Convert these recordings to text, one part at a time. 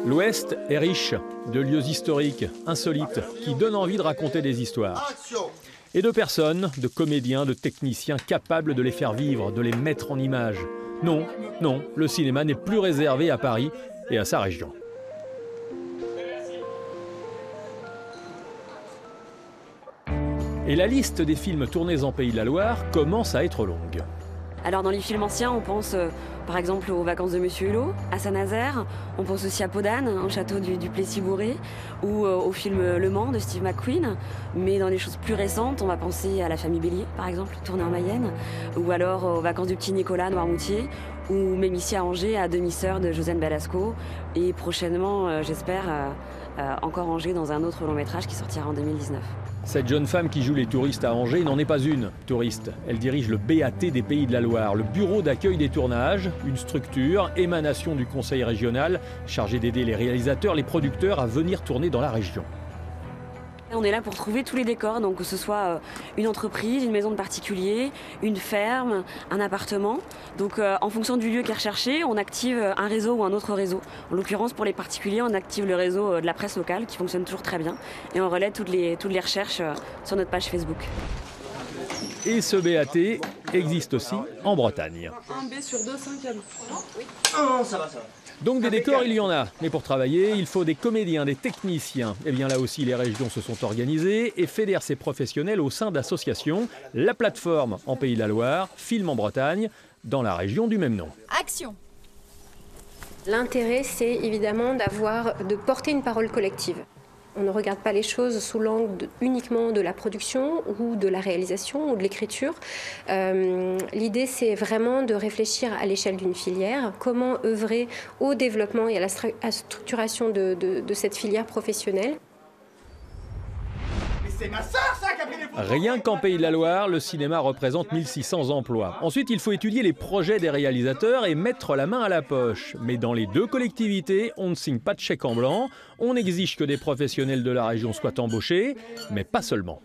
L'Ouest est riche de lieux historiques, insolites, qui donnent envie de raconter des histoires. Et de personnes, de comédiens, de techniciens capables de les faire vivre, de les mettre en image. Non, non, le cinéma n'est plus réservé à Paris et à sa région. Et la liste des films tournés en Pays de la Loire commence à être longue. Alors dans les films anciens, on pense par exemple aux Vacances de Monsieur Hulot, à Saint-Nazaire, on pense aussi à Podane, au château du Plessis-Bourré, ou au film Le Mans de Steve McQueen. Mais dans les choses plus récentes, on va penser à La Famille Bélier, par exemple, tournée en Mayenne, ou alors aux Vacances du Petit Nicolas, Noirmoutier, ou Mémissia à Angers, à demi-sœur de Josiane Balasco, et prochainement, j'espère, encore Angers dans un autre long métrage qui sortira en 2019. Cette jeune femme qui joue les touristes à Angers n'en est pas une touriste. Elle dirige le BAT des Pays de la Loire, le bureau d'accueil des tournages, une structure, émanation du conseil régional, chargée d'aider les réalisateurs, les producteurs à venir tourner dans la région. On est là pour trouver tous les décors, donc que ce soit une entreprise, une maison de particulier, une ferme, un appartement. Donc en fonction du lieu qui est recherché, on active un réseau ou un autre réseau. En l'occurrence, pour les particuliers, on active le réseau de la presse locale qui fonctionne toujours très bien. Et on relaie toutes les recherches sur notre page Facebook. Et ce BAT existe aussi en Bretagne. 1B sur 2, 5e. Oui. Oh, ça va, ça va. Donc des décors, il y en a. Mais pour travailler, il faut des comédiens, des techniciens. Et bien là aussi, les régions se sont organisées et fédèrent ces professionnels au sein d'associations. La plateforme en Pays de la Loire, Film en Bretagne, dans la région du même nom. Action! L'intérêt, c'est évidemment de porter une parole collective. On ne regarde pas les choses sous l'angle uniquement de la production ou de la réalisation ou de l'écriture. L'idée, c'est vraiment de réfléchir à l'échelle d'une filière, comment œuvrer au développement et à la structuration de cette filière professionnelle. C'est ma sœur, ça, qui a pris les photos. Rien qu'en Pays de la Loire, le cinéma représente 1600 emplois. Ensuite, il faut étudier les projets des réalisateurs et mettre la main à la poche. Mais dans les deux collectivités, on ne signe pas de chèque en blanc. On exige que des professionnels de la région soient embauchés, mais pas seulement.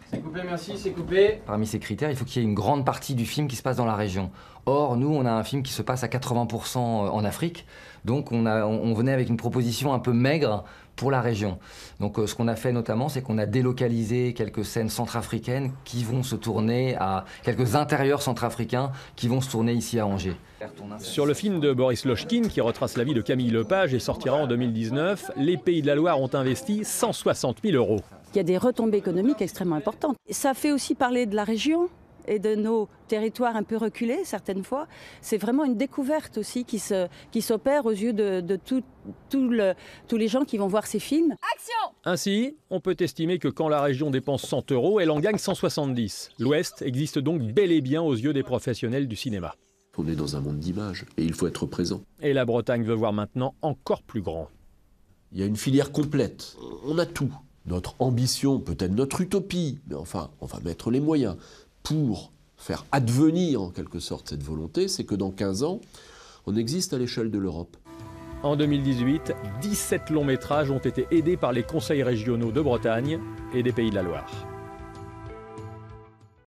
C'est coupé, merci, c'est coupé. Parmi ces critères, il faut qu'il y ait une grande partie du film qui se passe dans la région. Or, nous, on a un film qui se passe à 80% en Afrique. Donc, on venait avec une proposition un peu maigre pour la région. Donc, ce qu'on a fait notamment, c'est qu'on a délocalisé quelques scènes centrafricaines qui vont se tourner à quelques intérieurs centrafricains qui vont se tourner ici à Angers. Sur le film de Boris Lochkin, qui retrace la vie de Camille Lepage et sortira en 2019, les Pays de la Loire ont investi 160 000 €. Il y a des retombées économiques extrêmement importantes. Ça fait aussi parler de la région et de nos territoires un peu reculés, certaines fois. C'est vraiment une découverte aussi qui s'opère aux yeux de tous les gens qui vont voir ces films. Action! Ainsi, on peut estimer que quand la région dépense 100 €, elle en gagne 170. L'Ouest existe donc bel et bien aux yeux des professionnels du cinéma. On est dans un monde d'images et il faut être présent. Et la Bretagne veut voir maintenant encore plus grand. Il y a une filière complète, on a tout. Notre ambition, peut-être notre utopie, mais enfin, on va mettre les moyens pour faire advenir en quelque sorte cette volonté, c'est que dans 15 ans, on existe à l'échelle de l'Europe. En 2018, 17 longs métrages ont été aidés par les conseils régionaux de Bretagne et des Pays de la Loire.